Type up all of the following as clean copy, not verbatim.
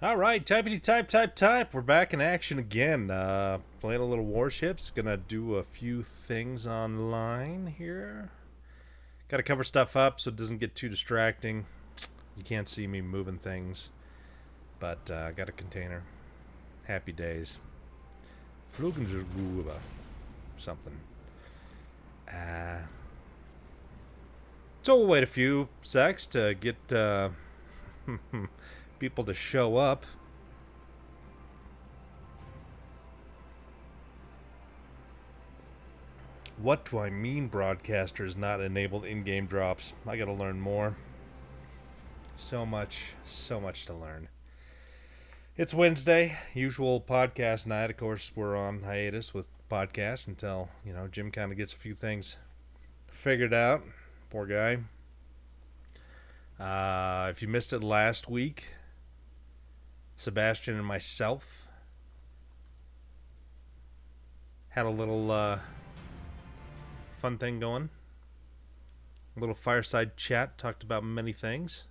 All right, typity type. We're back in action again. Playing a little Warships. Gonna do a few things online here. Gotta cover stuff up so it doesn't get too distracting. You can't see me moving things, but got a container. Happy days. Flugenrube. Something. Uh, so we'll wait a few secs to get people to show up. What do I mean broadcasters not enabled in-game drops? I gotta learn more. So much to learn. It's Wednesday, usual podcast night. Of course, we're on hiatus with podcasts until, Jim kind of gets a few things figured out. Poor guy. If you missed it last week, Sebastian and myself had a little fun thing going. A little fireside chat, talked about many things.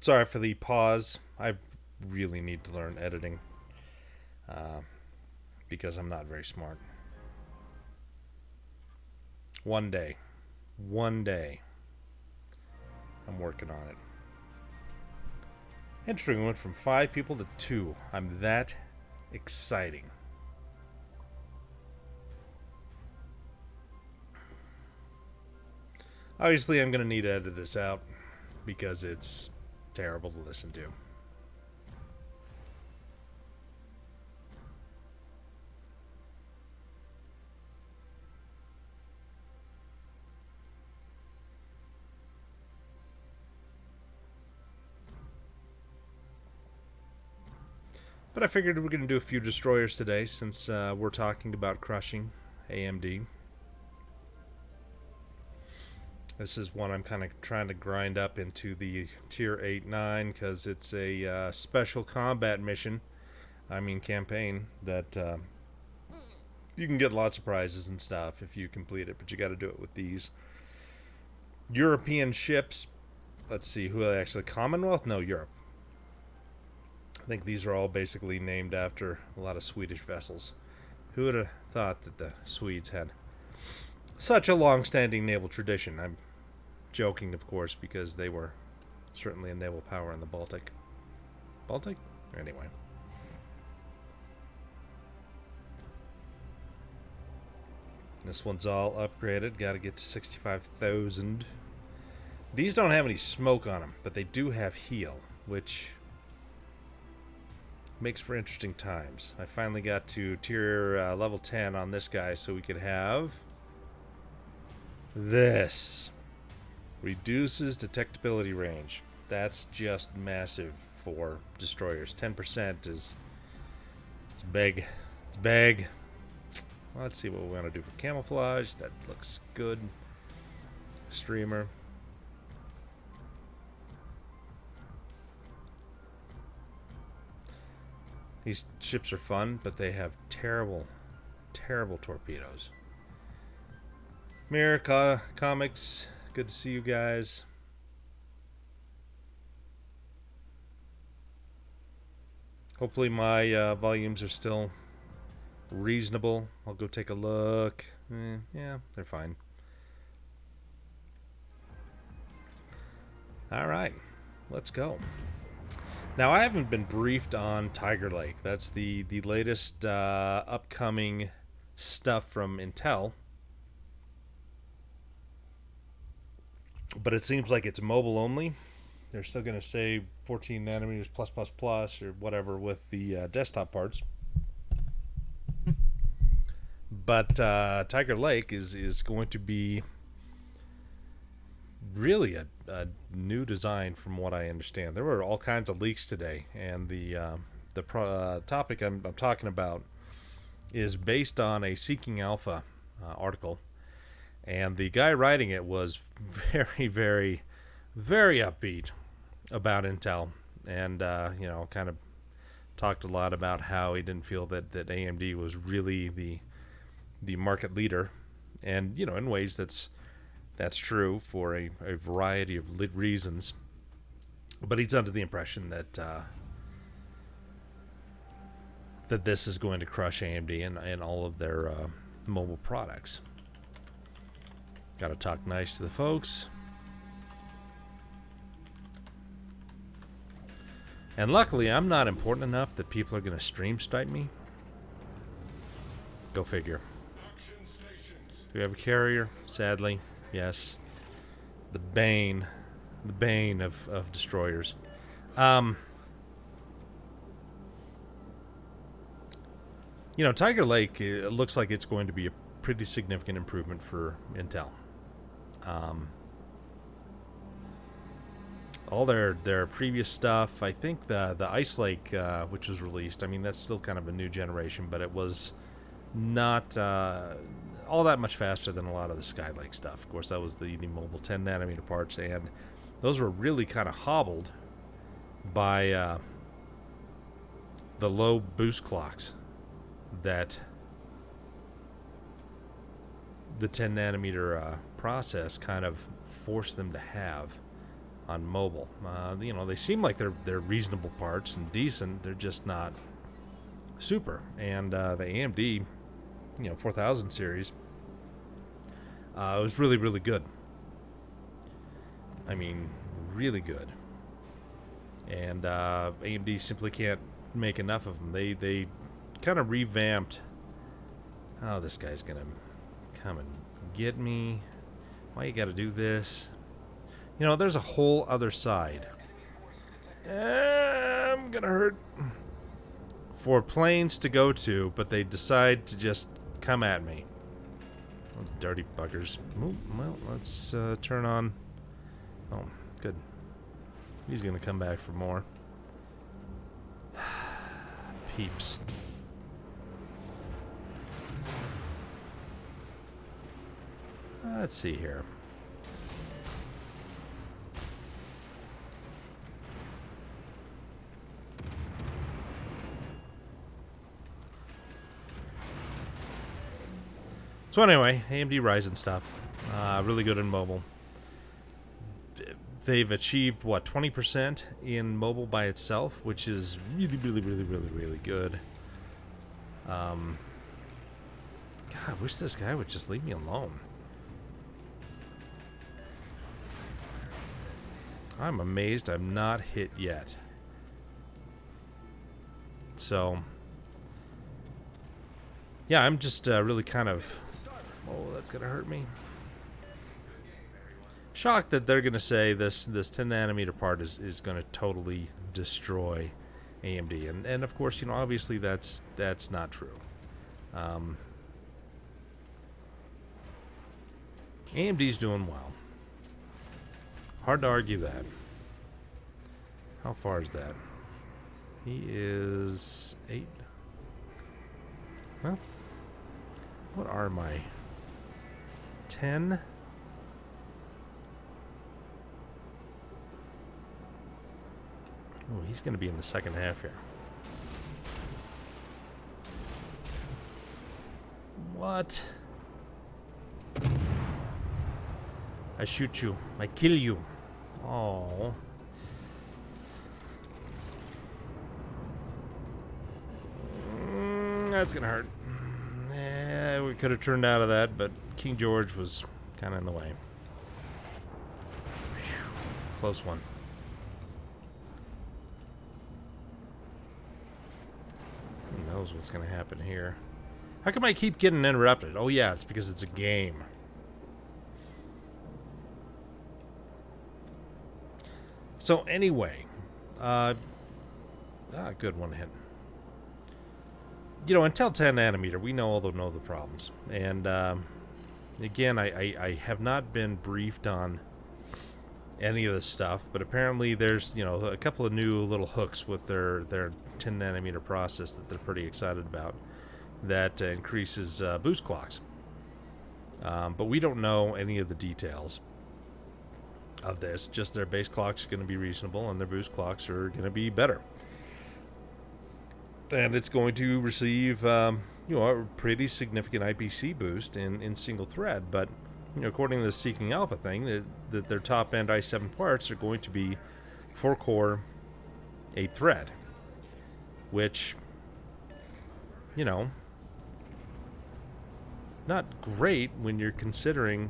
Sorry for the pause. I really need to learn editing uh, because I'm not very smart. One day. I'm working on it. Interesting, went from 5 people to 2. I'm that exciting. Obviously, I'm going to need to edit this out because it's terrible to listen to. But I figured we're going to do a few destroyers today since we're talking about crushing AMD. This is one I'm kind of trying to grind up into the tier 8-9 because it's a special combat mission. I mean campaign that you can get lots of prizes and stuff if you complete it, but you got to do it with these European ships. Let's see, who are they actually? Commonwealth? No, Europe. I think these are all basically named after a lot of Swedish vessels. Who would have thought that the Swedes had such a long-standing naval tradition? I'm joking, of course, because they were certainly a naval power in the Baltic. Baltic? Anyway. This one's all upgraded. Got to get to 65,000. These don't have any smoke on them, but they do have heal, which makes for interesting times. I finally got to tier level 10 on this guy so we could have this. Reduces detectability range. That's just massive for destroyers. 10% is... It's big. It's big. Well, let's see what we want to do for camouflage. That looks good. Streamer. These ships are fun, but they have terrible torpedoes. Mirror Comics, good to see you guys. Hopefully my volumes are still reasonable. I'll go take a look. Yeah, they're fine. Alright, let's go. Now, I haven't been briefed on Tiger Lake. That's the latest upcoming stuff from Intel. But it seems like it's mobile only. They're still going to say 14 nanometers plus plus plus or whatever with the desktop parts. But Tiger Lake is going to be really a new design from what I understand. There were all kinds of leaks today, and the topic I'm talking about is based on a Seeking Alpha article, and the guy writing it was very upbeat about Intel and you know, kind of talked a lot about how he didn't feel that AMD was really the market leader, and you know, in ways that's true for a variety of reasons. But he's under the impression that that this is going to crush AMD and all of their mobile products. Got to talk nice to the folks. And luckily, I'm not important enough that people are going to stream snipe me. Go figure. Do we have a carrier? Sadly, yes. The bane of destroyers. You know, Tiger Lake, it looks like it's going to be a pretty significant improvement for Intel. All their previous stuff, I think the Ice Lake, which was released, I mean, that's still kind of a new generation, but it was not all that much faster than a lot of the Skylake stuff. Of course, that was the mobile 10 nanometer parts, and those were really kind of hobbled by the low boost clocks that the 10 nanometer process kind of forced them to have on mobile. You know, they seem like they're reasonable parts and decent. They're just not super. And the AMD, you know, 4000 series was really, really good. I mean, really good. And AMD simply can't make enough of them. They kind of revamped. Oh, this guy's gonna come and get me. Why you gotta do this? You know, there's a whole other side. I'm gonna hurt. For planes to go to, but they decide to just come at me. Oh, dirty buggers. Ooh, well, let's turn on. Oh, good. He's gonna come back for more. Peeps. Let's see here. So anyway, AMD Ryzen stuff, really good in mobile. They've achieved, what, 20% in mobile by itself, which is really, really, really, really, really good. God, I wish this guy would just leave me alone. I'm amazed I'm not hit yet. So, yeah, I'm just really kind of... Oh, that's gonna hurt me. Shocked that they're gonna say this 10 nanometer part is gonna totally destroy AMD, and of course, you know, obviously that's not true. AMD's doing well. Hard to argue that. How far is that? He is 8. Well, what are my 10? Oh, he's going to be in the second half here. What? I shoot you. I kill you. Oh. That's going to hurt. We could have turned out of that, but King George was kind of in the way. Whew. Close one. Who knows what's going to happen here? How come I keep getting interrupted? Oh yeah, it's because it's a game. So anyway, good one hit. You know, Intel 10 nanometer, we know the problems, and again, I have not been briefed on any of this stuff, but apparently there's, you know, a couple of new little hooks with their 10 nanometer process that they're pretty excited about that increases boost clocks, but we don't know any of the details. of this. Just their base clocks are going to be reasonable, and their boost clocks are going to be better. And it's going to receive, a pretty significant IPC boost in single thread. But according to the Seeking Alpha thing, that their top end i7 parts are going to be 4-core, 8-thread, which, not great when you're considering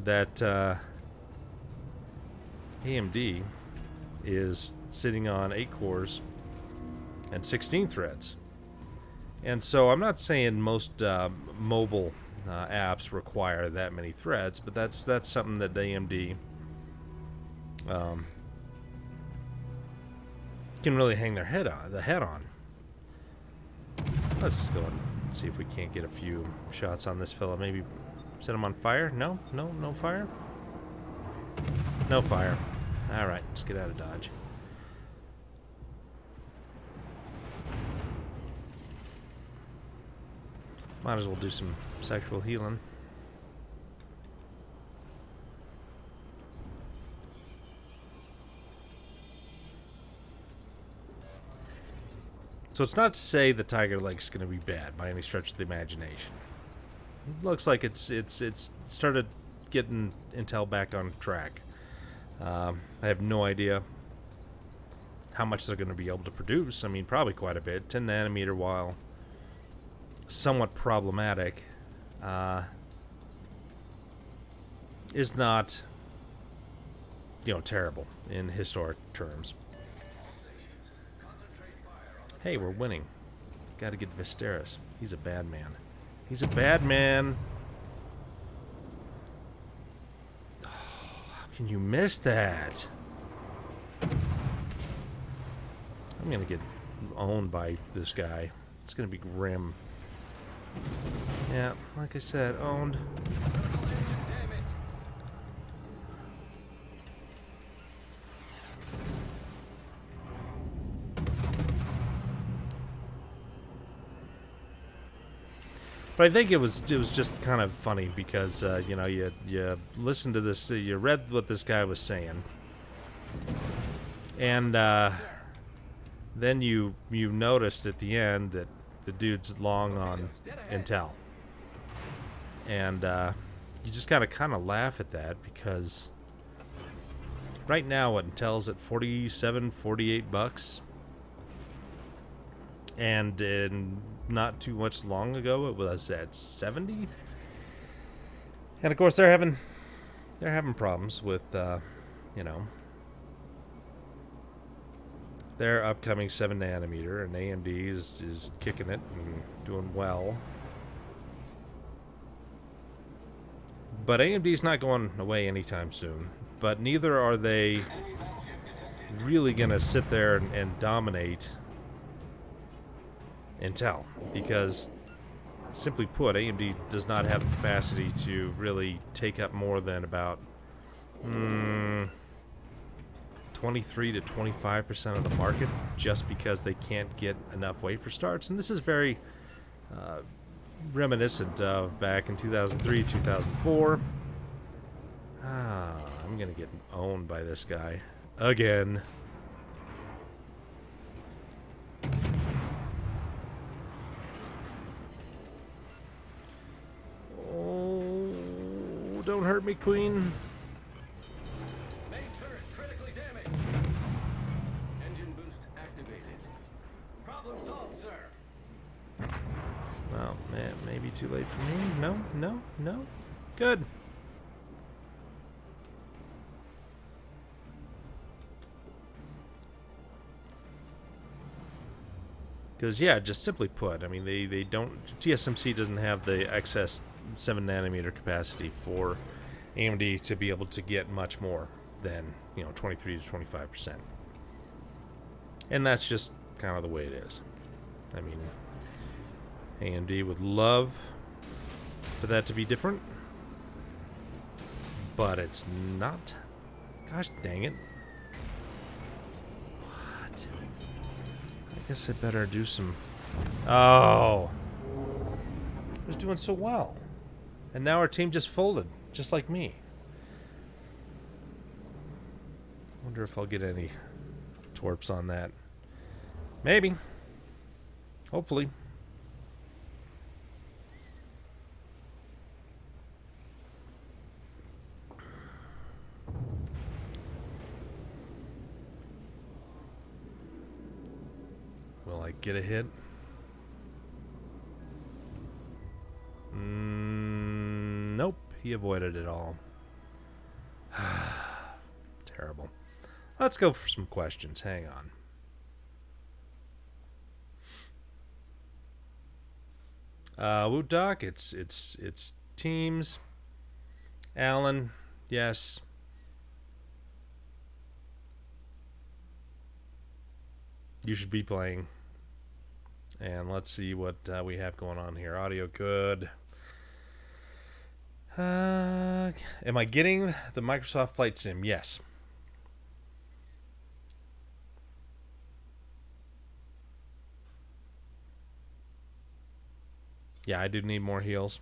that AMD is sitting on 8 cores and 16 threads. And so I'm not saying most mobile apps require that many threads, but that's something that AMD can really hang their head on. Let's go and see if we can't get a few shots on this fella. Maybe set him on fire. No fire. No fire. All right, let's get out of Dodge. Might as well do some sexual healing. So it's not to say the Tiger Lake's going to be bad by any stretch of the imagination. It looks like it's started getting Intel back on track. I have no idea how much they're going to be able to produce. I mean, probably quite a bit. 10 nanometer, while somewhat problematic, is not, terrible in historic terms. Hey, we're winning. Got to get Visteris. He's a bad man. He's a bad man. Oh, how can you miss that? I'm going to get owned by this guy. It's going to be grim. Yeah, like I said, owned. But I think it was just kind of funny because you listened to this, you read what this guy was saying, and then you noticed at the end that the dude's long on Intel, and you just gotta kind of laugh at that because right now what Intel's at $47-48, and in not too much long ago it was at 70. And of course they're having problems with their upcoming 7 nanometer, and AMD is kicking it and doing well. But AMD's not going away anytime soon, but neither are they really gonna sit there and dominate Intel, because simply put, AMD does not have the capacity to really take up more than about 23 to 25% of the market, just because they can't get enough wafer starts. And this is very reminiscent of back in 2003, 2004. I'm gonna get owned by this guy again. Don't hurt me, Queen. Main turret critically damaged. Engine boost activated. Problem solved, sir. Well, man, maybe too late for me. No. Good. Because, yeah, just simply put, I mean, they don't... TSMC doesn't have the excess 7 nanometer capacity for AMD to be able to get much more than 23 to 25%, and that's just kind of the way it is. I mean, AMD would love for that to be different, but it's not. Gosh dang it! What? I guess I better do some. Oh, I was doing so well. And now our team just folded, just like me. Wonder if I'll get any twerps on that. Maybe. Hopefully. Will I get a hit? Nope. He avoided it all. Terrible. Let's go for some questions. Hang on. Woot Doc, it's teams. Alan, yes. You should be playing. And let's see what we have going on here. Audio good. Am I getting the Microsoft Flight Sim? Yes. Yeah, I do need more heals.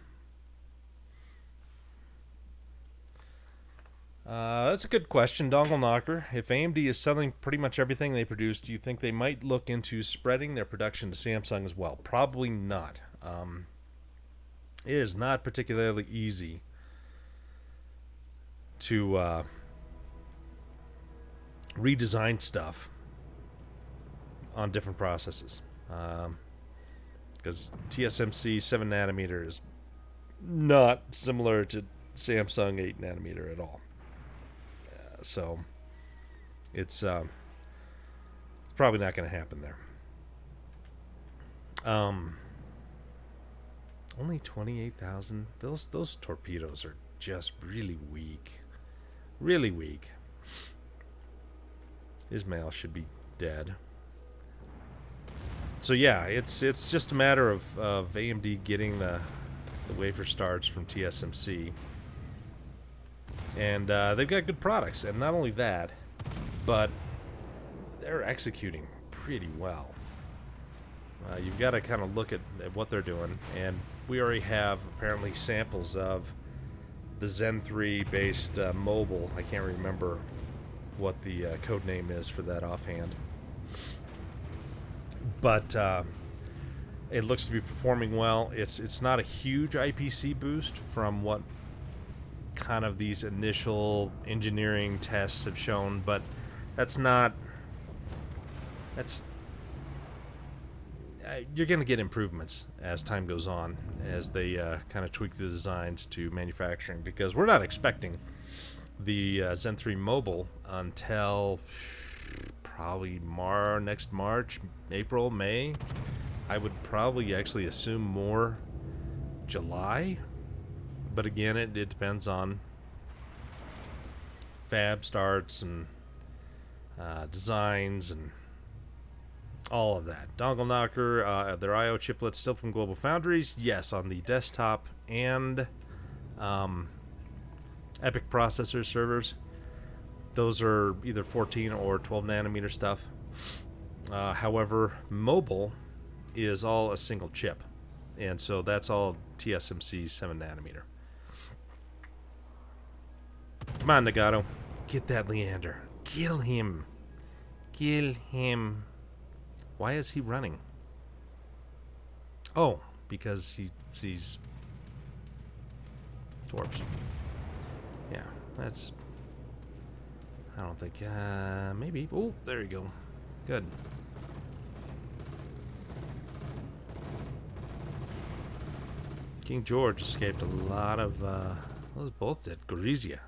That's a good question, Dongle Knocker. If AMD is selling pretty much everything they produce, do you think they might look into spreading their production to Samsung as well? Probably not. It is not particularly easy to redesign stuff on different processes. Because TSMC 7 nanometer is not similar to Samsung 8 nanometer at all. So it's probably not going to happen there. Only 28,000. Those torpedoes are just really weak. Really weak. Ismail should be dead. So yeah, it's just a matter of AMD getting the wafer starts from TSMC. And they've got good products. And not only that, but they're executing pretty well. You've got to kind of look at what they're doing. And we already have apparently samples of the Zen 3 based mobile. I can't remember what the code name is for that offhand. But it looks to be performing well. It's not a huge IPC boost from what kind of these initial engineering tests have shown, but that's you're going to get improvements as time goes on, as they kind of tweak the designs to manufacturing, because we're not expecting the Zen 3 mobile until probably next March, April, May. I would probably actually assume more July, but again, it depends on fab starts and designs and all of that. Dongle Knocker, their I/O chiplets still from Global Foundries? Yes, on the desktop and EPYC processor servers. Those are either 14 or 12 nanometer stuff. However, mobile is all a single chip, and so that's all TSMC 7 nanometer. Come on, Nagato. Get that Leander. Kill him. Kill him. Why is he running? Oh, because he sees torps. Yeah, that's... I don't think... maybe... Oh, there you go. Good. King George escaped a lot of... those both did. Gorizia.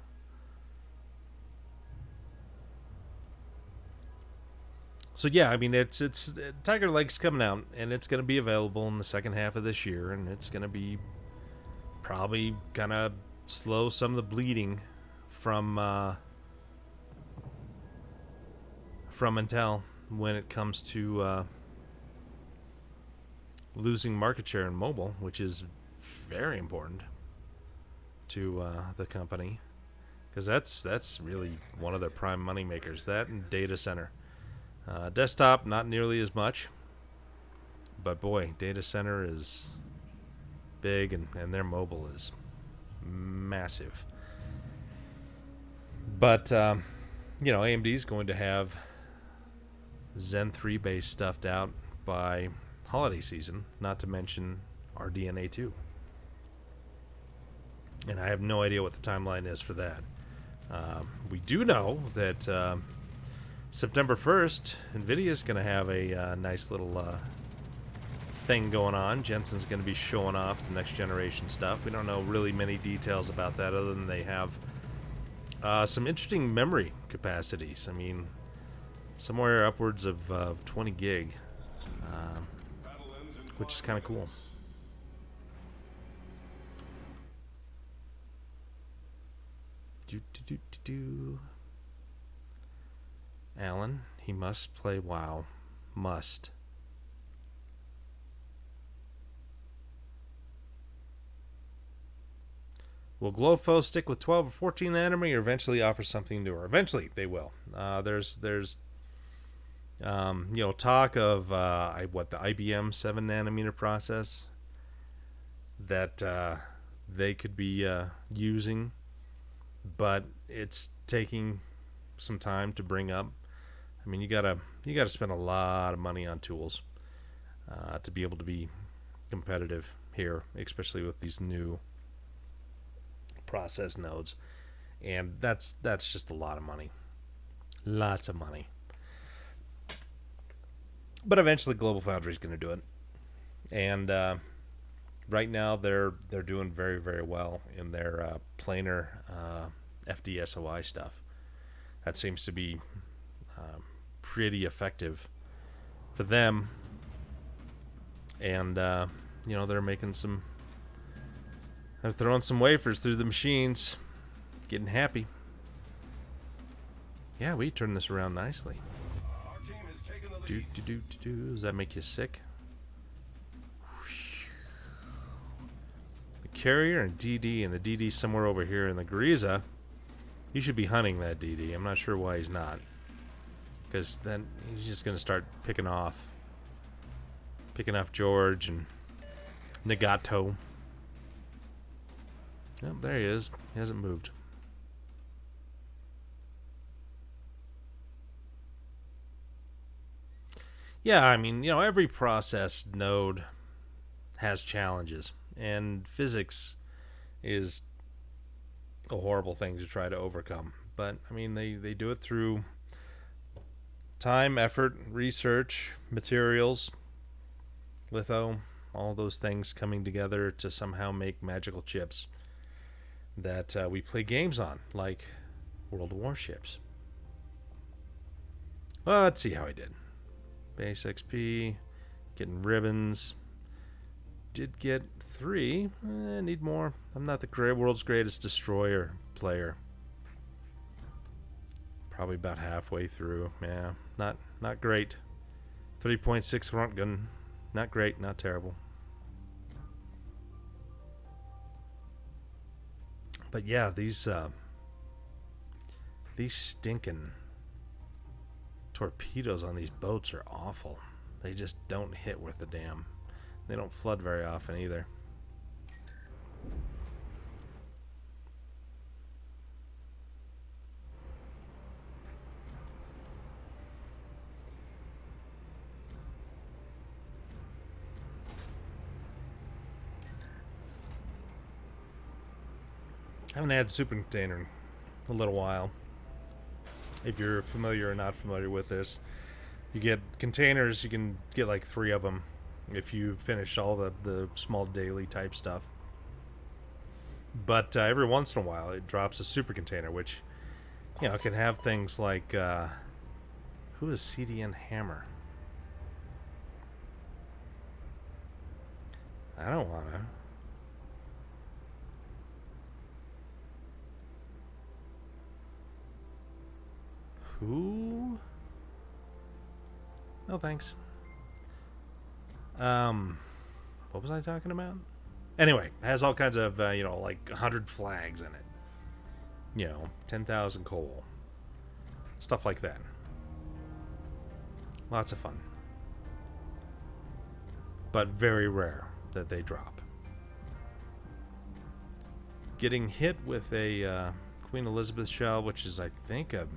So yeah, I mean, it's Tiger Leg's coming out, and it's going to be available in the second half of this year, and it's going to be probably kind of slow some of the bleeding from Intel when it comes to losing market share in mobile, which is very important to the company, because that's really one of their prime money makers. That and data center. Desktop, not nearly as much. But boy, data center is big, and their mobile is massive. But AMD is going to have Zen 3 based stuffed out by holiday season, not to mention RDNA 2. And I have no idea what the timeline is for that. We do know that September 1st, NVIDIA is going to have a nice little thing going on. Jensen's going to be showing off the next generation stuff. We don't know really many details about that other than they have some interesting memory capacities. I mean, somewhere upwards of 20 gig, which is kind of cool. Alan, he must play WoW. Must. Will GloFo stick with 12 or 14 nanometer or eventually offer something newer? Eventually, they will. There's talk of the IBM 7 nanometer process that they could be using, but it's taking some time to bring up. I mean, you gotta spend a lot of money on tools to be able to be competitive here, especially with these new process nodes, and that's just a lot of money, lots of money. But eventually, GlobalFoundries is going to do it, and right now they're doing very, very well in their planar FDSOI stuff. That seems to be pretty effective for them, and they're making some. They're throwing some wafers through the machines, getting happy. Yeah, we turned this around nicely. Does that make you sick? The carrier and DD, and the DD somewhere over here in the Gariza. He should be hunting that DD. I'm not sure why he's not. Because then he's just going to start picking off George and Nagato. Oh, there he is. He hasn't moved. Yeah, I mean, every process node has challenges, and physics is a horrible thing to try to overcome. But, I mean, they do it through time, effort, research, materials, litho, all those things coming together to somehow make magical chips that we play games on, like World of Warships. Well, let's see how I did. Base XP, getting ribbons. Did get 3. Need more. I'm not the world's greatest destroyer player. Probably about halfway through. Yeah, not great. 3.6 front gun. Not great, not terrible. But yeah, these stinking torpedoes on these boats are awful. They just don't hit worth a damn. They don't flood very often either. I haven't had super container in a little while. If you're familiar or not familiar with this, you get containers. You can get like 3 of them if you finish all the small daily type stuff. But every once in a while, it drops a super container, which can have things like who is CDN Hammer? I don't wanna. Who? No thanks. What was I talking about? Anyway, it has all kinds of like 100 flags in it. 10,000 coal. Stuff like that. Lots of fun. But very rare that they drop. Getting hit with a Queen Elizabeth shell, which is I think a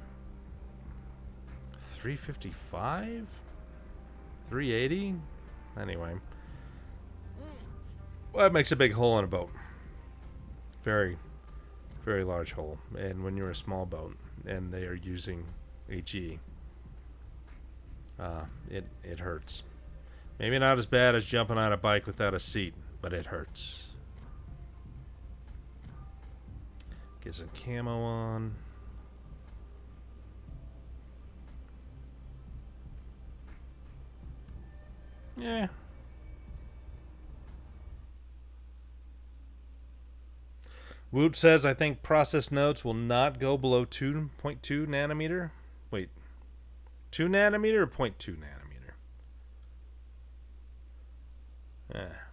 355? 380? Anyway. Well, that makes a big hole in a boat. Very, very large hole. And when you're a small boat and they are using HE, it hurts. Maybe not as bad as jumping on a bike without a seat, but it hurts. Get some camo on. Yeah. Whoop says, I think process nodes will not go below 2.2 nanometer. Wait, 2 nanometer or 0.2 nanometer?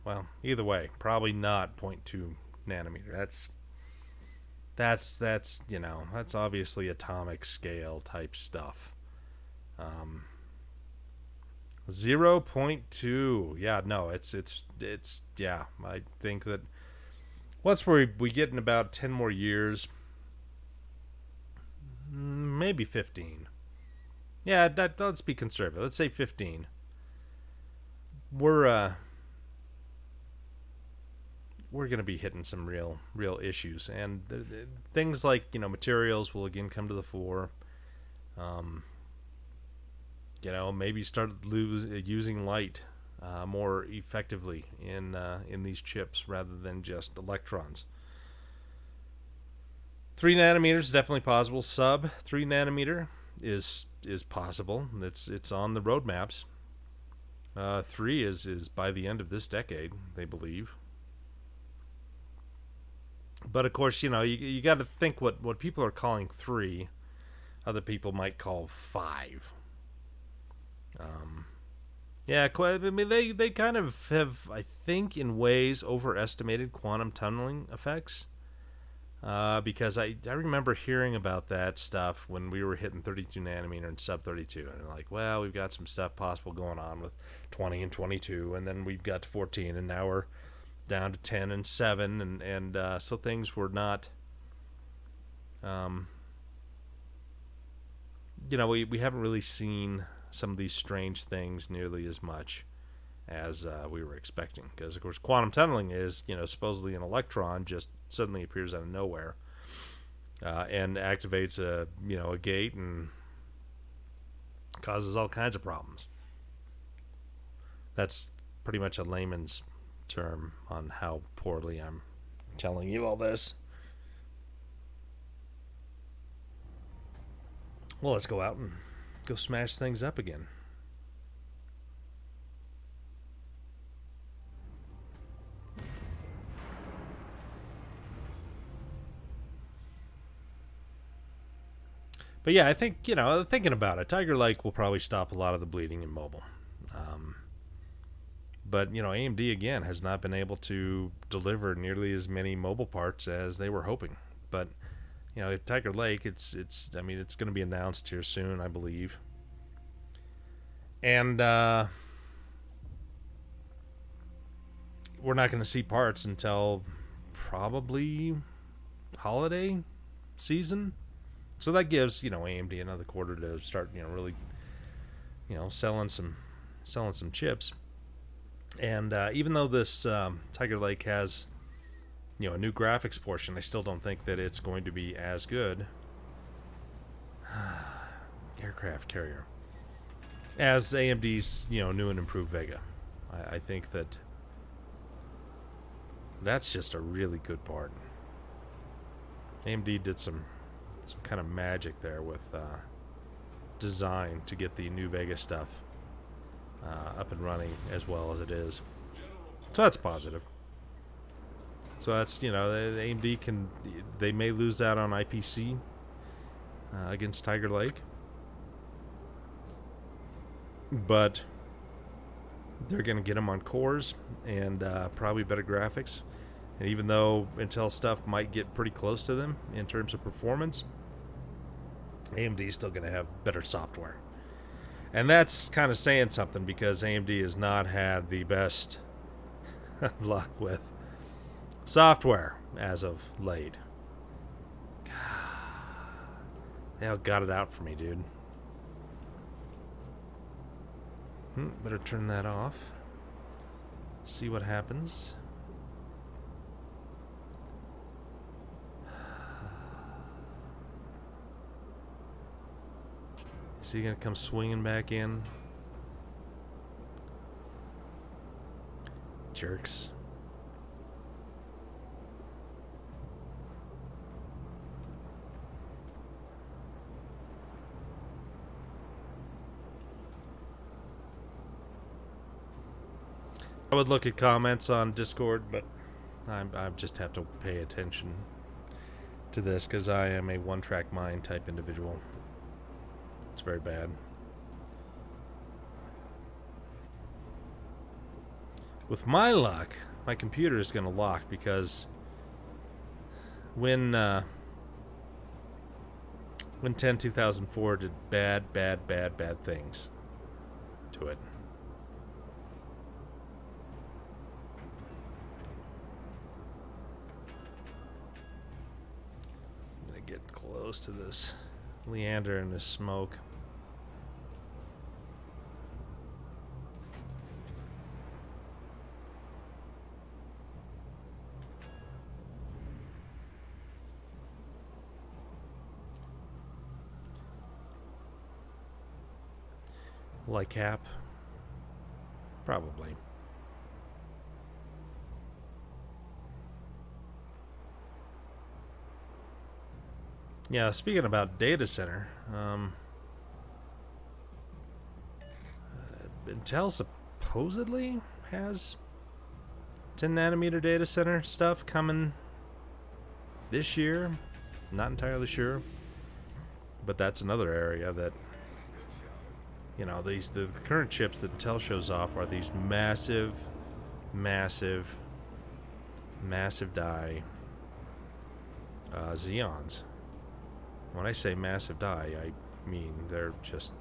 Well, either way, probably not 0.2 nanometer. That's you know, that's obviously atomic scale type stuff. 0.2. Yeah, no, it's yeah, I think that once we get in about 10 more years, maybe 15. Yeah, let's be conservative. Let's say 15. We're going to be hitting some real issues, and things like, you know, materials will again come to the fore. You know, maybe start using light more effectively in these chips rather than just electrons. 3 nanometers is definitely possible. Sub 3 nanometer is possible. It's on the roadmaps. 3 is by the end of this decade, they believe. But of course, you know, you got to think what people are calling 3, other people might call 5. Yeah, I mean, they kind of have, I think, in ways overestimated quantum tunneling effects. Because I remember hearing about that stuff when we were hitting 32 nanometer and sub 32, and like, well, we've got some stuff possible going on with 20 and 22, and then we've got to 14, and now we're down to 10 and 7, and so things were not, you know, we haven't really seen some of these strange things nearly as much as we were expecting, because of course quantum tunneling is, you know, supposedly an electron just suddenly appears out of nowhere and activates a gate and causes all kinds of problems. That's pretty much a layman's term on how poorly I'm telling you all this. Well, let's go out and go smash things up again. But yeah, I think, you know, thinking about it, Tiger Lake will probably stop a lot of the bleeding in mobile. But, you know, AMD, again, has not been able to deliver nearly as many mobile parts as they were hoping. But, you know, Tiger Lake, it's I mean, it's going to be announced here soon, I believe. And we're not going to see parts until probably holiday season. So that gives, you know, AMD another quarter to start, you know, really, you know, selling some chips. And even though this Tiger Lake has, you know, a new graphics portion, I still don't think that it's going to be as good. Aircraft carrier. As AMD's, you know, new and improved Vega. I think that's just a really good part. AMD did some kind of magic there with design to get the new Vega stuff up and running as well as it is. So that's positive. So that's, you know, AMD they may lose out on IPC against Tiger Lake, but they're going to get them on cores and probably better graphics. And even though Intel stuff might get pretty close to them in terms of performance, AMD is still going to have better software. And that's kind of saying something, because AMD has not had the best luck with software as of late. God, they all got it out for me, dude. Better turn that off. See what happens. Is he gonna come swinging back in? Jerks. I would look at comments on Discord, but I just have to pay attention to this because I am a one-track mind type individual. It's very bad. With my luck, my computer is going to lock because when 2004 did bad things to it. I'm going to get close to this Leander and this smoke. Like Cap? Probably. Yeah, speaking about data center, Intel supposedly has 10 nanometer data center stuff coming this year. Not entirely sure, but that's another area that, you know, the current chips that Intel shows off are these massive die Xeons. When I say massive die, I mean they're just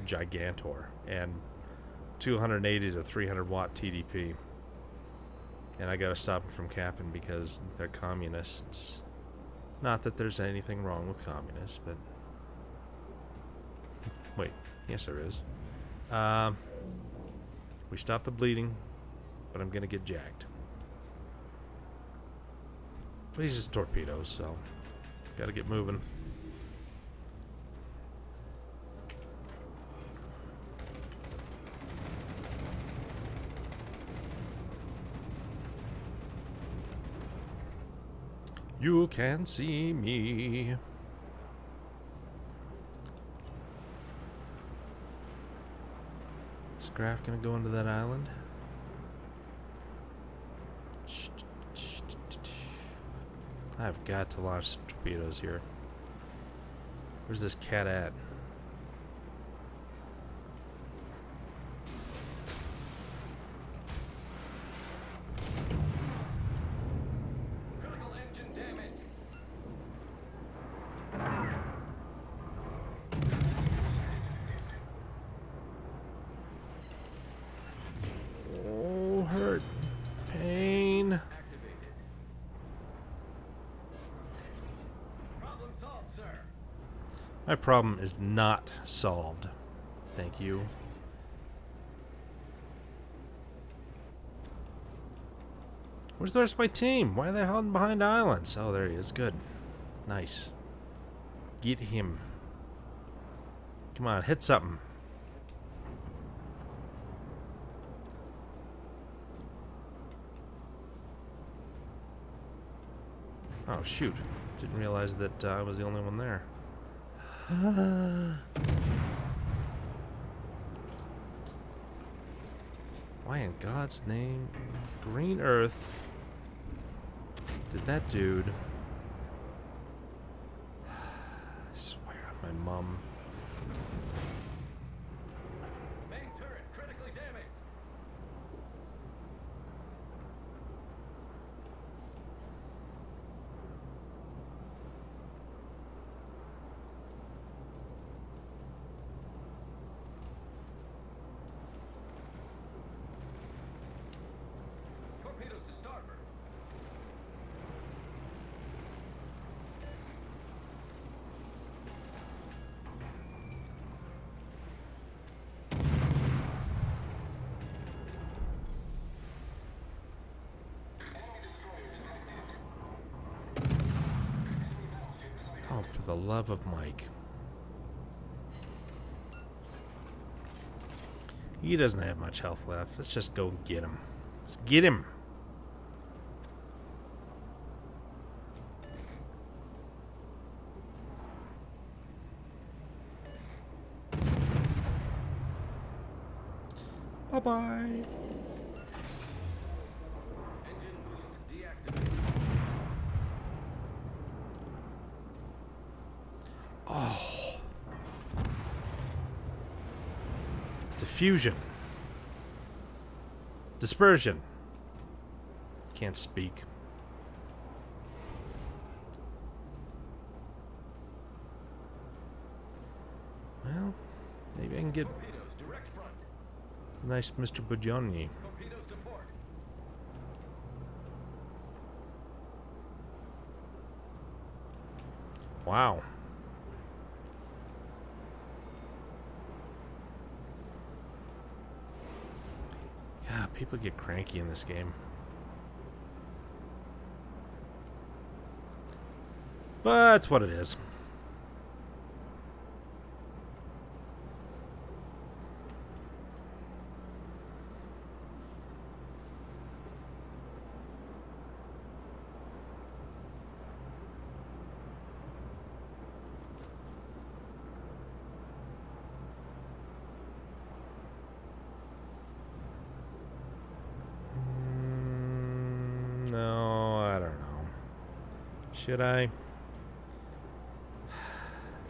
gigantor and 280 to 300 watt TDP. And I gotta stop them from capping because they're communists. Not that there's anything wrong with communists, but wait. Yes, there is. We stopped the bleeding, but I'm gonna get jacked. But he's just torpedoes, so gotta get moving. You can see me. Is Graf gonna go into that island? I've got to launch some torpedoes here. Where's this cat at? Critical engine damage. Oh, hurt. Pain. Activated. Problem solved, sir. My problem is not solved. Thank you. Where's the rest of my team? Why are they hiding behind islands? Oh, there he is. Good. Nice. Get him. Come on, hit something. Oh, shoot. Didn't realize that I was the only one there. Why in God's name? Green Earth did that dude. I swear on my mom. Main turret critically damaged. Torpedoes to starboard. the love of Mike. He doesn't have much health left. Let's just go get him. Let's get him. Bye-bye. Engine boost deactivated. Oh. Diffusion. Dispersion. Can't speak. Well, maybe I can get Torpedoes direct front. a nice Mr. Budyonni. Torpedoes to port. Wow. God, people get cranky in this game. But that's what it is. No, I don't know. Should I?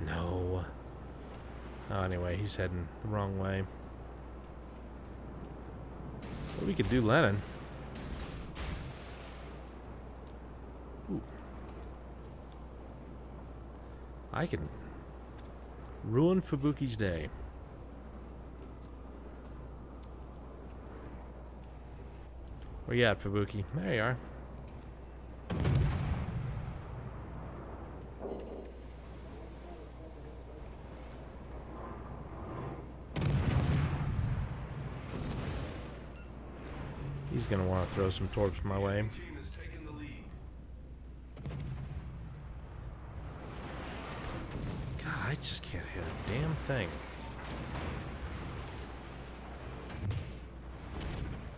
No. Oh, anyway, he's heading the wrong way. Well, we could do Lennon. Ooh. I can ruin Fubuki's day. Where you at, Fubuki? There you are. He's gonna want to throw some torps my way. Team has taken the lead. God, I just can't hit a damn thing.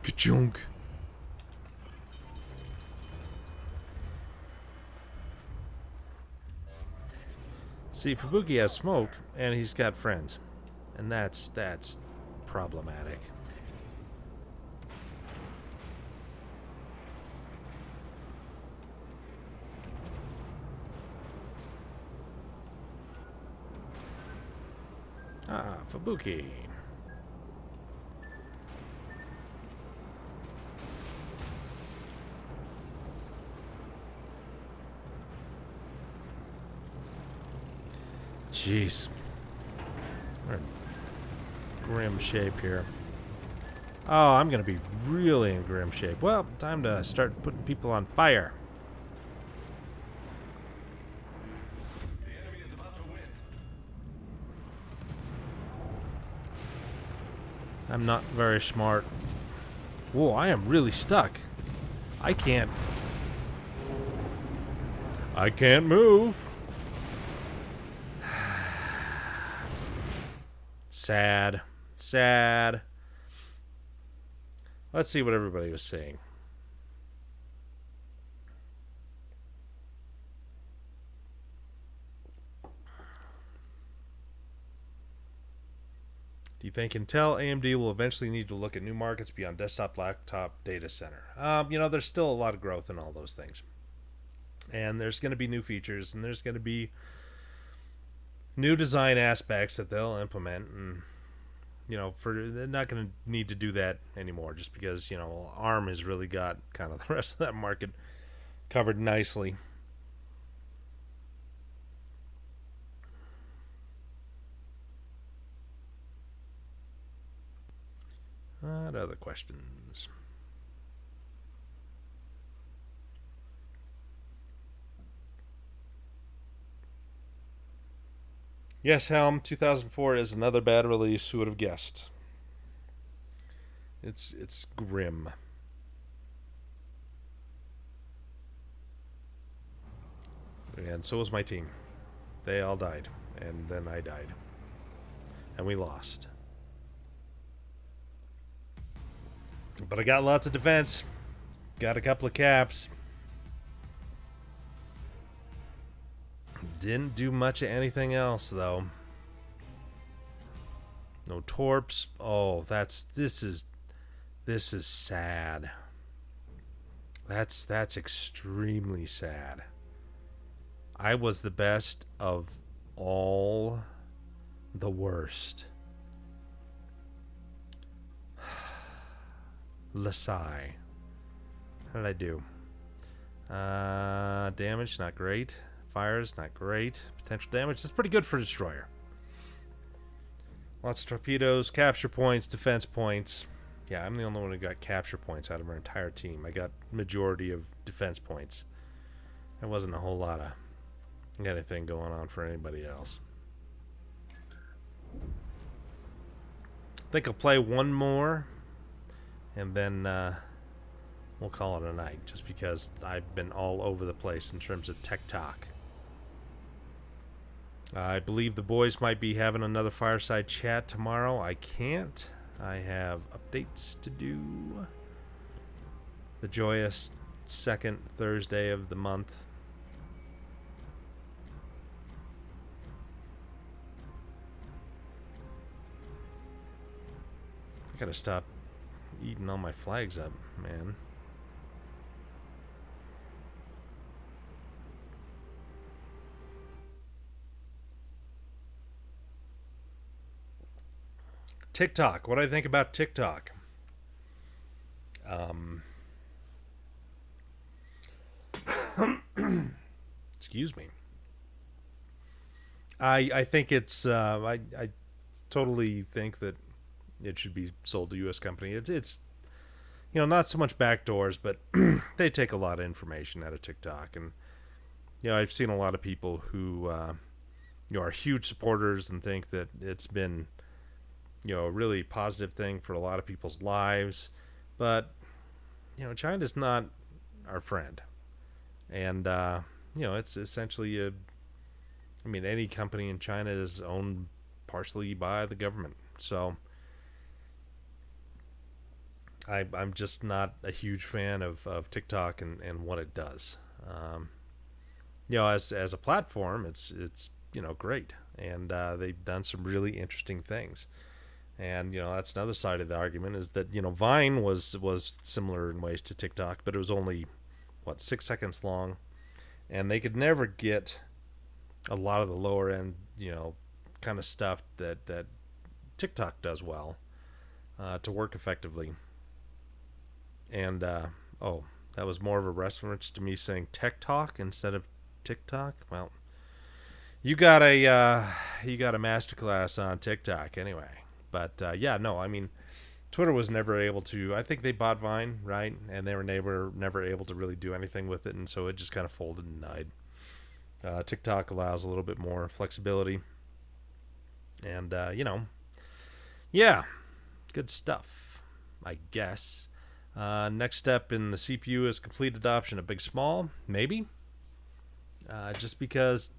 Ka-chunk. See, Fubuki has smoke, and he's got friends. And that's problematic. Ah, Fubuki. Jeez. We're in grim shape here. Oh, I'm going to be really in grim shape. Well, time to start putting people on fire. The enemy is about to win. I'm not very smart. Whoa, I am really stuck. I can't move. Sad. Sad. Let's see what everybody was saying. Do you think Intel, AMD will eventually need to look at new markets beyond desktop, laptop, data center? You know, there's still a lot of growth in all those things. And there's going to be new features, and there's going to be new design aspects that they'll implement, and you know, they're not going to need to do that anymore, just because, you know, ARM has really got kind of the rest of that market covered nicely. What other questions? Yes, Helm, 2004 is another bad release. Who would have guessed? It's grim. And so was my team. They all died. And then I died. And we lost. But I got lots of defense. Got a couple of caps. Didn't do much of anything else, though. No torps. Oh, this is sad. That's extremely sad. I was the best of all the worst. Lasai. How did I do? Damage, not great. Fires, not great. Potential damage, that's pretty good for a destroyer. Lots of torpedoes, capture points, defense points. Yeah, I'm the only one who got capture points out of our entire team. I got majority of defense points. There wasn't a whole lot of anything going on for anybody else. I think I'll play one more, and then we'll call it a night, just because I've been all over the place in terms of tech talk. I believe the boys might be having another fireside chat tomorrow. I can't. I have updates to do. The joyous second Thursday of the month. I gotta stop eating all my flags up, man. TikTok. What do I think about TikTok? Excuse me. I think it's I totally think that it should be sold to U.S. company. It's not so much backdoors, but they take a lot of information out of TikTok, and I've seen a lot of people who are huge supporters and think that it's been a really positive thing for a lot of people's lives, but China's not our friend, and it's essentially any company in China is owned partially by the government, so I'm just not a huge fan of TikTok and what it does. As a platform, it's great, and they've done some really interesting things. And that's another side of the argument, is that Vine was similar in ways to TikTok, but it was only 6 seconds long, and they could never get a lot of the lower end kind of stuff that TikTok does well to work effectively. And that was more of a reference to me saying Tech Talk instead of TikTok. Well, you got a masterclass on TikTok anyway. But Twitter was never able to. I think they bought Vine, right? And they were never able to really do anything with it, and so it just kind of folded and died. TikTok allows a little bit more flexibility, and yeah, good stuff, I guess. Next step in the CPU is complete adoption of Big Small, maybe. Just because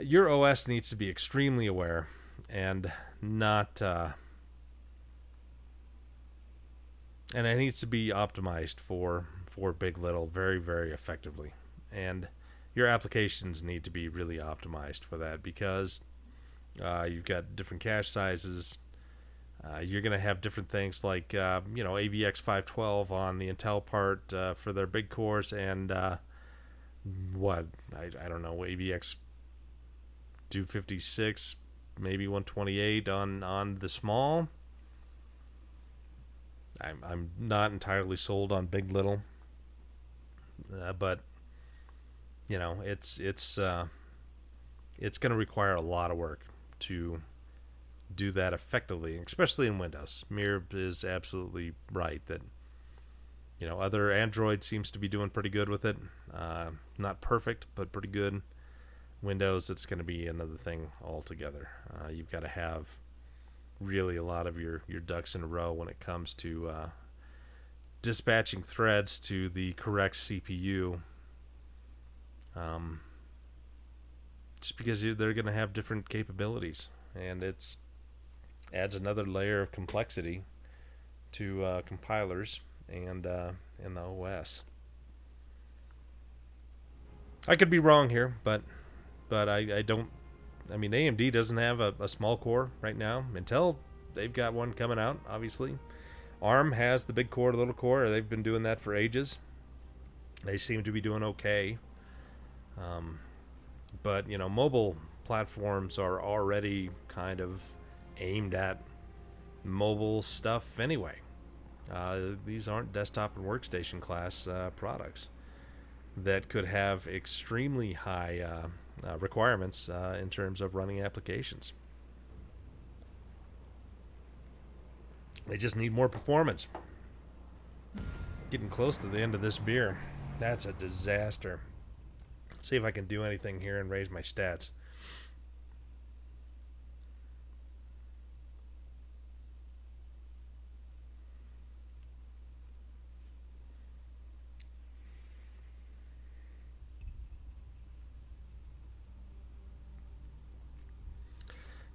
your OS needs to be extremely aware and not and it needs to be optimized for big little very, very effectively, and your applications need to be really optimized for that, because you've got different cache sizes. You're going to have different things like AVX 512 on the Intel part for their big cores, and I don't know, AVX 256, maybe 128 on the small. I'm not entirely sold on big little, but it's going to require a lot of work to do that effectively, especially in Windows. Mir is absolutely right that other Android seems to be doing pretty good with it. Not perfect, but pretty good. Windows, it's going to be another thing altogether. You've got to have really a lot of your ducks in a row when it comes to dispatching threads to the correct CPU. just because they're going to have different capabilities, and it's adds another layer of complexity to compilers and in the OS. I could be wrong here, but I don't. I mean, AMD doesn't have a small core right now. Intel, they've got one coming out, obviously. ARM has the big core, the little core. They've been doing that for ages. They seem to be doing okay. But, you know, mobile platforms are already kind of aimed at mobile stuff anyway. These aren't desktop and workstation class products that could have extremely high requirements in terms of running applications. They just need more performance. Getting close to the end of this beer. That's a disaster. Let's see if I can do anything here and raise my stats.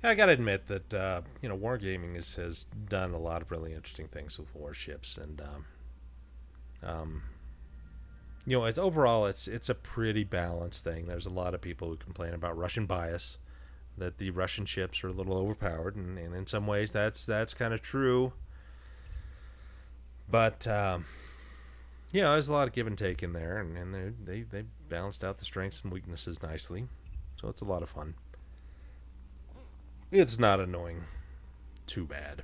I gotta admit that wargaming has done a lot of really interesting things with warships, and it's overall it's a pretty balanced thing. There's a lot of people who complain about Russian bias, that the Russian ships are a little overpowered, and in some ways that's kind of true. But there's a lot of give and take in there, and they balanced out the strengths and weaknesses nicely, so it's a lot of fun. It's not annoying too bad.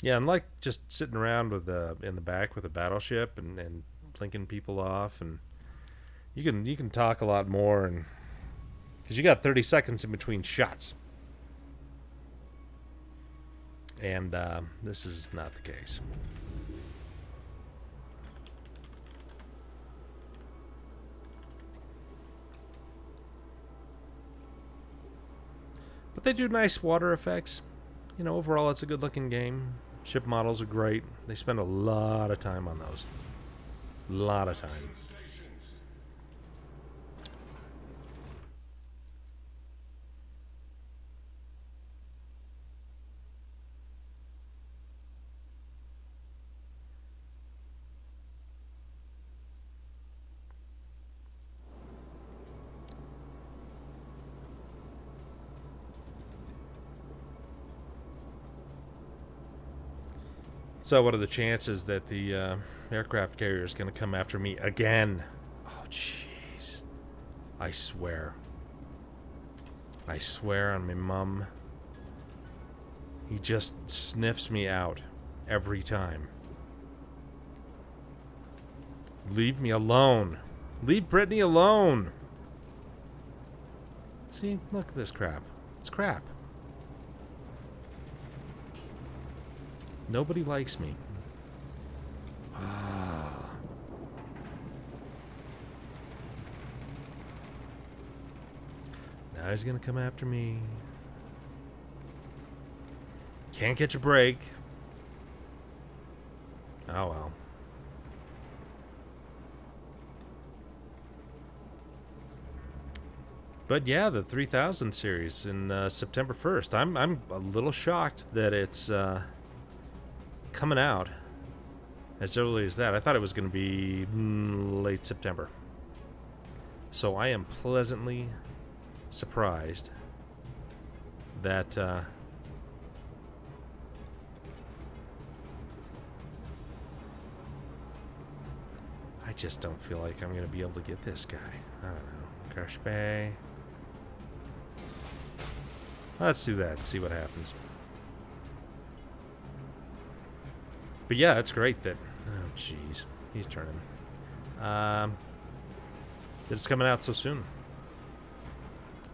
Yeah, unlike just sitting around with in the back with a battleship and plinking people off, and you can talk a lot more, and because you got 30 seconds in between shots, and this is not the case. But they do nice water effects. Overall, it's a good-looking game. Ship models are great. They spend a lot of time on those. A lot of time. So what are the chances that the aircraft carrier is going to come after me again? Oh, jeez. I swear. I swear on my mum. He just sniffs me out every time. Leave me alone. Leave Brittany alone. See, look at this crap. It's crap. Nobody likes me. Now he's gonna come after me. Can't catch a break. Oh well. But yeah, the 3000 series in September 1st. I'm a little shocked that it's coming out as early as that. I thought it was going to be late September. So I am pleasantly surprised that I just don't feel like I'm going to be able to get this guy. I don't know. Crash Bay. Let's do that and see what happens. But yeah, it's great that... Oh, jeez. He's turning. That it's coming out so soon.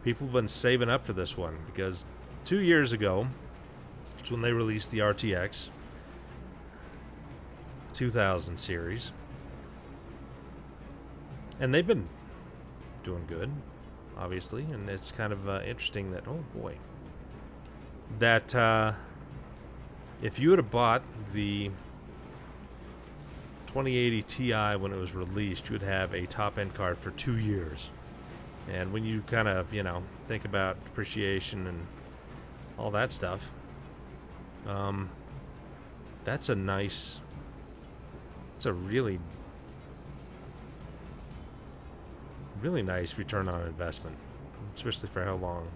People have been saving up for this one, because 2 years ago, it's when they released the RTX 2000 series. And they've been doing good, obviously. And it's kind of interesting that... Oh, boy. That... if you would have bought the 2080 Ti, when it was released, would have a top-end card for 2 years. And when you kind of, think about depreciation and all that stuff, that's a nice, it's a really, really nice return on investment, especially for how long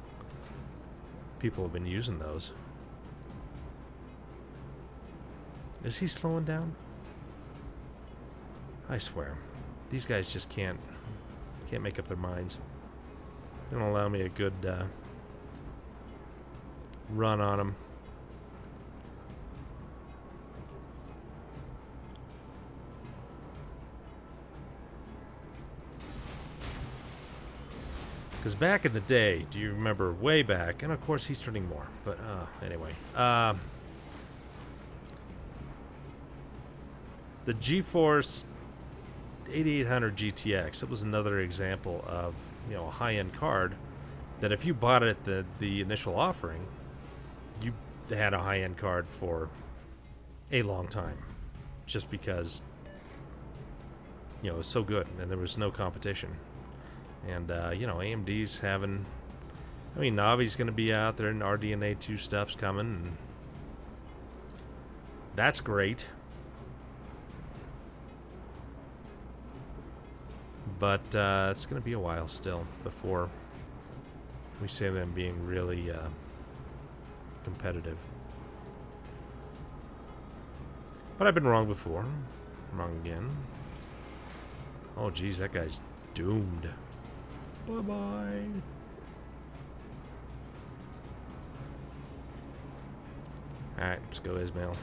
people have been using those. Is he slowing down? I swear, these guys just can't make up their minds. They don't allow me a good run on them. Because back in the day, do you remember way back? And of course he's turning more, but anyway. The GeForce 8800 GTX, it was another example of, a high-end card that if you bought it at the initial offering, you had a high-end card for a long time. Just because, it was so good and there was no competition. And, AMD's having... Navi's going to be out there, and RDNA 2 stuff's coming, and that's great. But it's going to be a while still before we see them being really competitive. But I've been wrong before. Wrong again. Oh, geez, that guy's doomed. Bye-bye. Alright, let's go Ismail.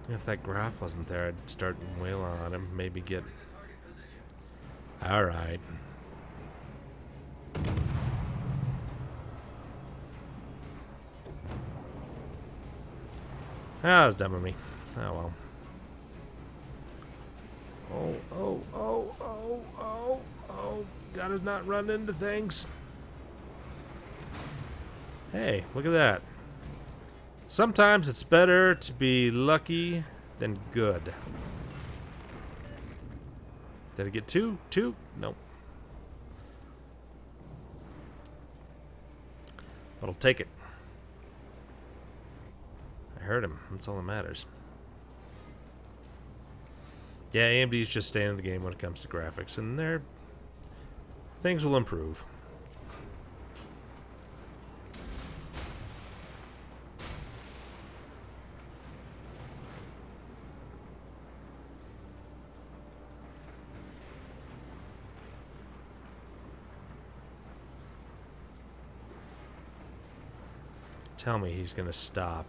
If that graph wasn't there, I'd start wailing on him, maybe get... Alright. That was dumb of me. Oh well. Oh. Gotta not run into things. Hey, look at that. Sometimes it's better to be lucky than good. Did I get two? Two? Nope. But I'll take it. I heard him. That's all that matters. Yeah, AMD's just staying in the game when it comes to graphics, and things will improve. Tell me he's gonna stop.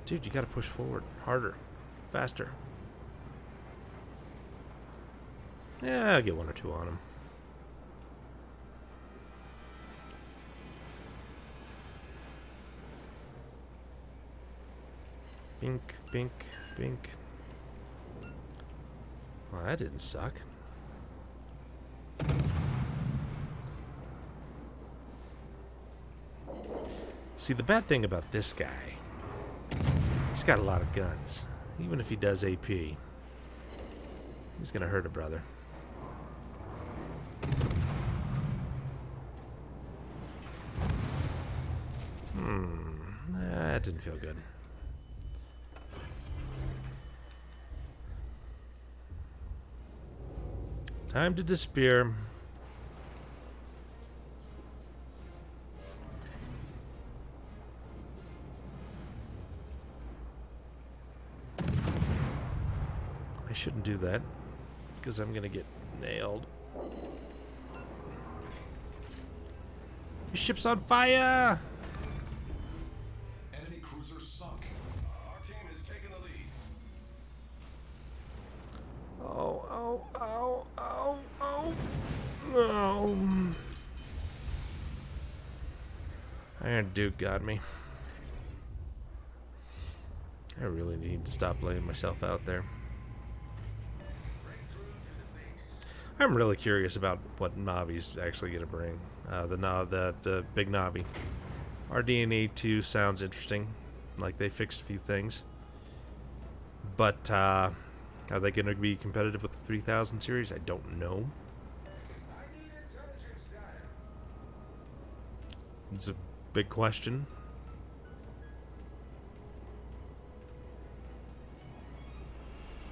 Dude, you gotta push forward. Harder. Faster. Yeah, I'll get one or two on him. Bink, bink, bink. Well, that didn't suck. See, the bad thing about this guy, he's got a lot of guns. Even if he does AP, he's gonna hurt a brother. That didn't feel good. Time to disappear. I shouldn't do that because I'm gonna get nailed. Your ship's on fire! Enemy cruiser sunk. Our team has taken the lead. Oh. Iron Duke got me. I really need to stop laying myself out there. I'm really curious about what Navi's actually going to bring. The big Navi. RDNA 2 sounds interesting. Like they fixed a few things. But are they going to be competitive with the 3000 series? I don't know. It's a big question.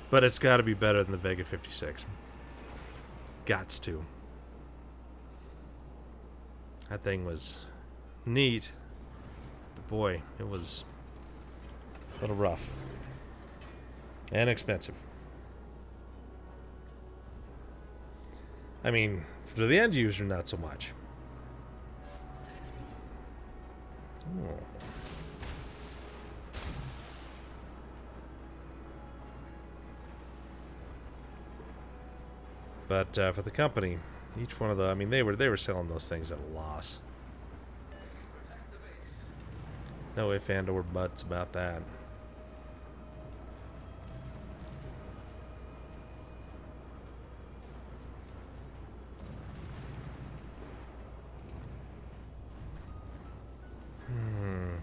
But it's got to be better than the Vega 56. Gots to. That thing was neat. But boy, it was a little rough. And expensive. I mean, for the end user, not so much. Oh. But for the company, each one of the, I mean, they were selling those things at a loss. No ifs and or buts about that.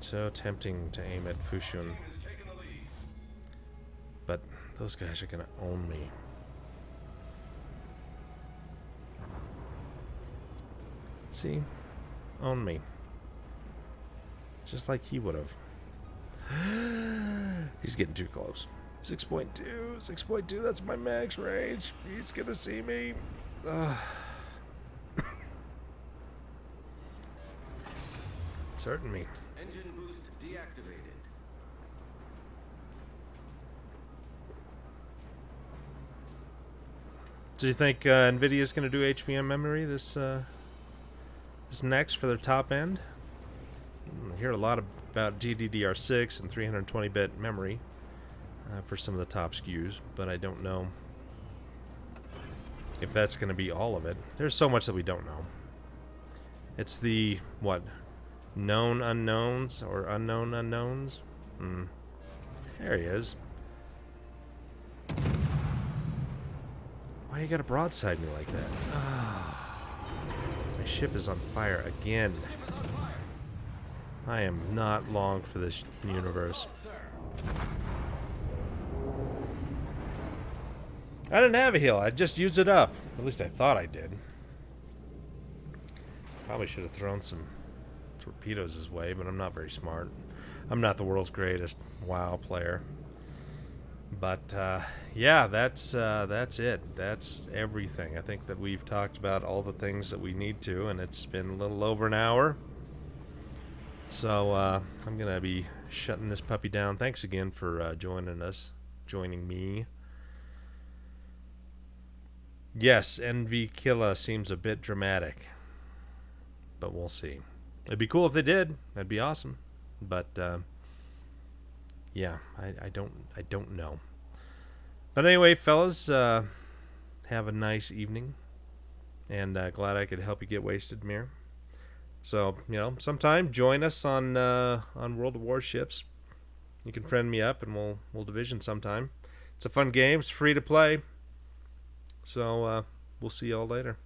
So tempting to aim at Fushun. But those guys are gonna own me. See? Own me. Just like he would have. He's getting too close. 6.2, 6.2, that's my max range. He's gonna see me. It's hurting me. Engine boost deactivated. Do you think NVIDIA's going to do HBM memory this next for their top end? I hear a lot about GDDR6 and 320-bit memory for some of the top SKUs, but I don't know if that's going to be all of it. There's so much that we don't know. It's the, what, known unknowns or unknown unknowns? There he is. Why you gotta broadside me like that? My ship is on fire again. I am not long for this universe. I didn't have a heal. I just used it up. At least I thought I did. Probably should have thrown some torpedoes his way, but I'm not very smart. I'm not the world's greatest WoW player. But yeah, that's it. That's everything. I think that we've talked about all the things that we need to, and it's been a little over an hour. So I'm gonna be shutting this puppy down. Thanks again for joining me. Yes, NV Killa seems a bit dramatic, but we'll see. It'd be cool if they did. That'd be awesome. But yeah, I don't know. But anyway, fellas, have a nice evening, and glad I could help you get wasted, Mir. So sometime join us on World of Warships. You can friend me up, and we'll division sometime. It's a fun game. It's free to play. So we'll see y'all later.